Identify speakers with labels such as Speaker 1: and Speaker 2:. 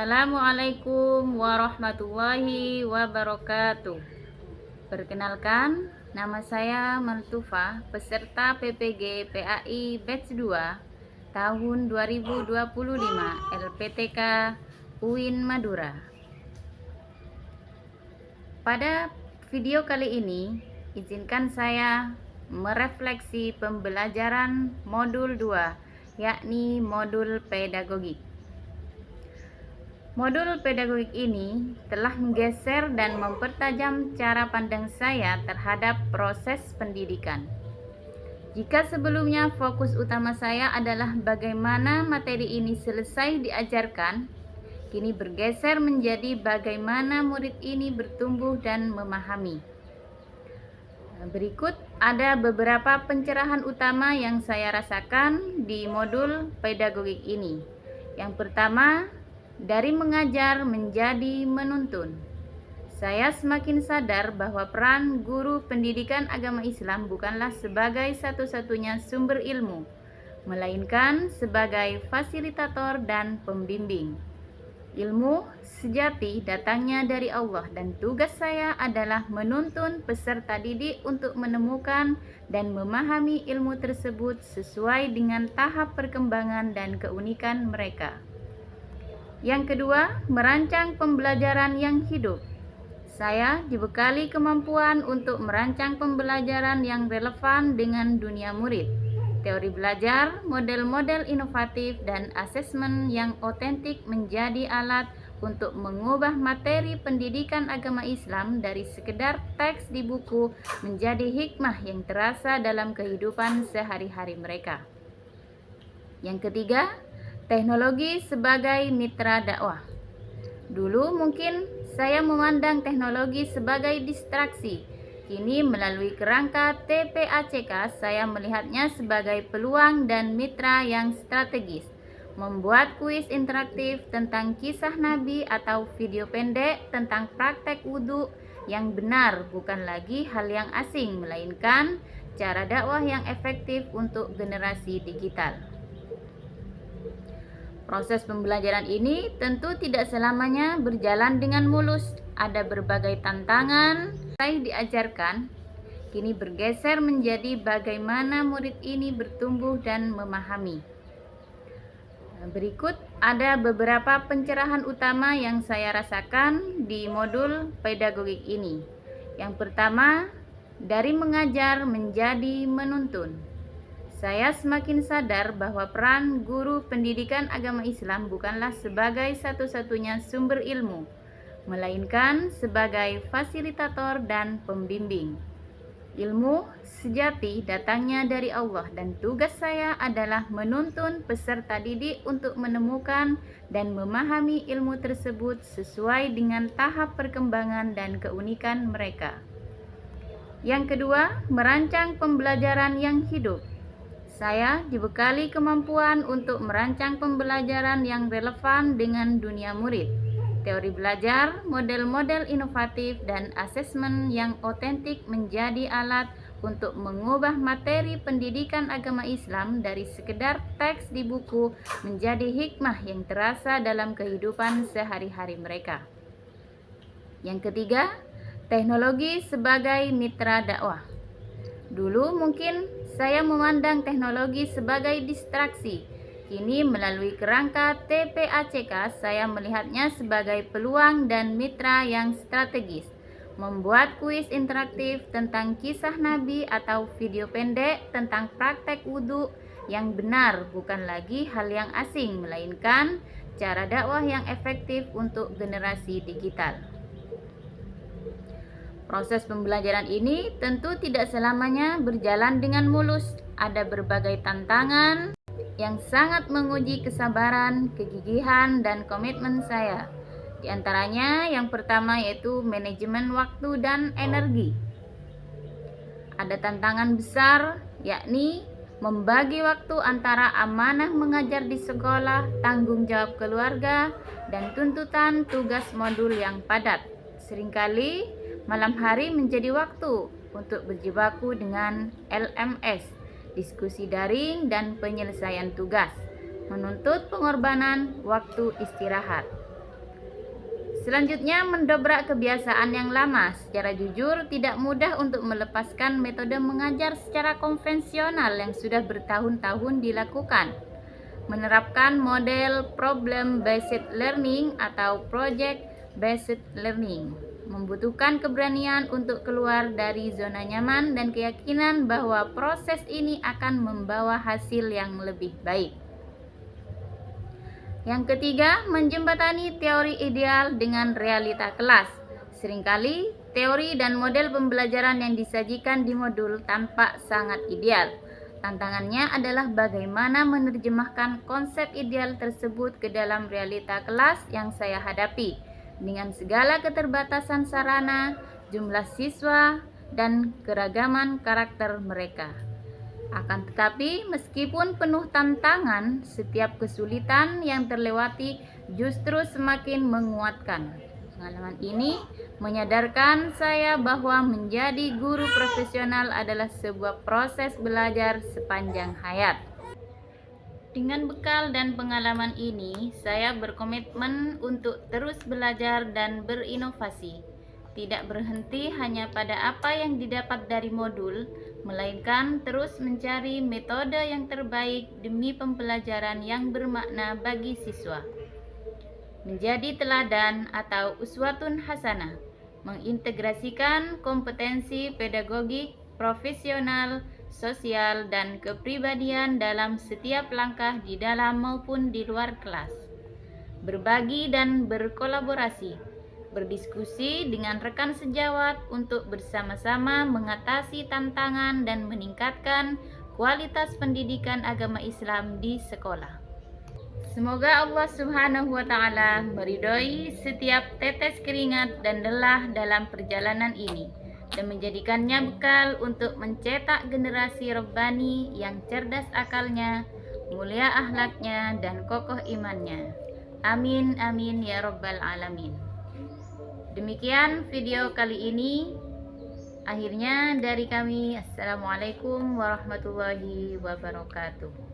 Speaker 1: Assalamualaikum warahmatullahi wabarakatuh. Perkenalkan, nama saya Maltufa, peserta PPG PAI Batch 2 tahun 2025 LPTK UIN Madura. Pada video kali ini, izinkan saya merefleksi pembelajaran modul 2, yakni modul pedagogik. Modul pedagogik ini telah menggeser dan mempertajam cara pandang saya terhadap proses pendidikan. Jika sebelumnya fokus utama saya adalah bagaimana materi ini selesai diajarkan, kini bergeser menjadi bagaimana murid ini bertumbuh dan memahami. Berikut ada beberapa pencerahan utama yang saya rasakan di modul pedagogik ini. Yang pertama, dari mengajar menjadi menuntun. Saya semakin sadar bahwa peran guru pendidikan agama Islam bukanlah sebagai satu-satunya sumber ilmu, melainkan sebagai fasilitator dan pembimbing. Ilmu sejati datangnya dari Allah dan tugas saya adalah menuntun peserta didik untuk menemukan dan memahami ilmu tersebut sesuai dengan tahap perkembangan dan keunikan mereka. Yang kedua, merancang pembelajaran yang hidup. Saya dibekali kemampuan untuk merancang pembelajaran yang relevan dengan dunia murid. Teori belajar, model-model inovatif, dan asesmen yang otentik menjadi alat untuk mengubah materi pendidikan agama Islam dari sekedar teks di buku menjadi hikmah yang terasa dalam kehidupan sehari-hari mereka. Yang ketiga, teknologi sebagai mitra dakwah. Dulu mungkin saya memandang teknologi sebagai distraksi. Kini melalui kerangka TPACK saya melihatnya sebagai peluang dan mitra yang strategis. Membuat kuis interaktif tentang kisah Nabi atau video pendek tentang praktek wudhu yang benar bukan lagi hal yang asing, melainkan cara dakwah yang efektif untuk generasi digital. Proses pembelajaran ini tentu tidak selamanya berjalan dengan mulus. Ada berbagai tantangan yang diajarkan, kini bergeser menjadi bagaimana murid ini bertumbuh dan memahami. Berikut ada beberapa pencerahan utama yang saya rasakan di modul pedagogik ini. Yang pertama, dari mengajar menjadi menuntun. Saya semakin sadar bahwa peran guru pendidikan agama Islam bukanlah sebagai satu-satunya sumber ilmu, melainkan sebagai fasilitator dan pembimbing. Ilmu sejati datangnya dari Allah dan tugas saya adalah menuntun peserta didik untuk menemukan dan memahami ilmu tersebut sesuai dengan tahap perkembangan dan keunikan mereka. Yang kedua, merancang pembelajaran yang hidup. Saya dibekali kemampuan untuk merancang pembelajaran yang relevan dengan dunia murid. Teori belajar, model-model inovatif, dan asesmen yang otentik menjadi alat untuk mengubah materi pendidikan agama Islam dari sekedar teks di buku menjadi hikmah yang terasa dalam kehidupan sehari-hari mereka. Yang ketiga, teknologi sebagai mitra dakwah. Dulu mungkin saya memandang teknologi sebagai distraksi. Kini melalui kerangka TPACK saya melihatnya sebagai peluang dan mitra yang strategis. Membuat kuis interaktif tentang kisah Nabi atau video pendek tentang praktek wudhu yang benar bukan lagi hal yang asing, melainkan cara dakwah yang efektif untuk generasi digital. Proses pembelajaran ini tentu tidak selamanya berjalan dengan mulus. Ada berbagai tantangan yang sangat menguji kesabaran, kegigihan, dan komitmen saya. Di antaranya yang pertama yaitu manajemen waktu dan energi. Ada tantangan besar, yakni membagi waktu antara amanah mengajar di sekolah, tanggung jawab keluarga, dan tuntutan tugas modul yang padat. Seringkali malam hari menjadi waktu untuk berjibaku dengan LMS, diskusi daring, dan penyelesaian tugas, menuntut pengorbanan waktu istirahat. Selanjutnya, mendobrak kebiasaan yang lama. Secara jujur, tidak mudah untuk melepaskan metode mengajar secara konvensional yang sudah bertahun-tahun dilakukan. Menerapkan model problem-based learning atau project-based learning membutuhkan keberanian untuk keluar dari zona nyaman dan keyakinan bahwa proses ini akan membawa hasil yang lebih baik. Yang ketiga, menjembatani teori ideal dengan realita kelas. Seringkali, teori dan model pembelajaran yang disajikan di modul tampak sangat ideal. Tantangannya adalah bagaimana menerjemahkan konsep ideal tersebut ke dalam realita kelas yang saya hadapi, dengan segala keterbatasan sarana, jumlah siswa, dan keragaman karakter mereka. Akan tetapi, meskipun penuh tantangan, setiap kesulitan yang terlewati justru semakin menguatkan. Pengalaman ini menyadarkan saya bahwa menjadi guru profesional adalah sebuah proses belajar sepanjang hayat. Dengan bekal dan pengalaman ini, saya berkomitmen untuk terus belajar dan berinovasi. Tidak berhenti hanya pada apa yang didapat dari modul, melainkan terus mencari metode yang terbaik demi pembelajaran yang bermakna bagi siswa. Menjadi teladan atau uswatun hasanah, mengintegrasikan kompetensi pedagogik, profesional, sosial, dan kepribadian dalam setiap langkah di dalam maupun di luar kelas. Berbagi dan berkolaborasi, berdiskusi dengan rekan sejawat untuk bersama-sama mengatasi tantangan dan meningkatkan kualitas pendidikan agama Islam di sekolah. Semoga Allah Subhanahu wa Ta'ala meridhoi setiap tetes keringat dan lelah dalam perjalanan ini dan menjadikannya bekal untuk mencetak generasi Rabbani yang cerdas akalnya, mulia akhlaknya, dan kokoh imannya. Amin amin ya Rabbal alamin. Demikian video kali ini. Akhirnya dari kami, Assalamualaikum warahmatullahi wabarakatuh.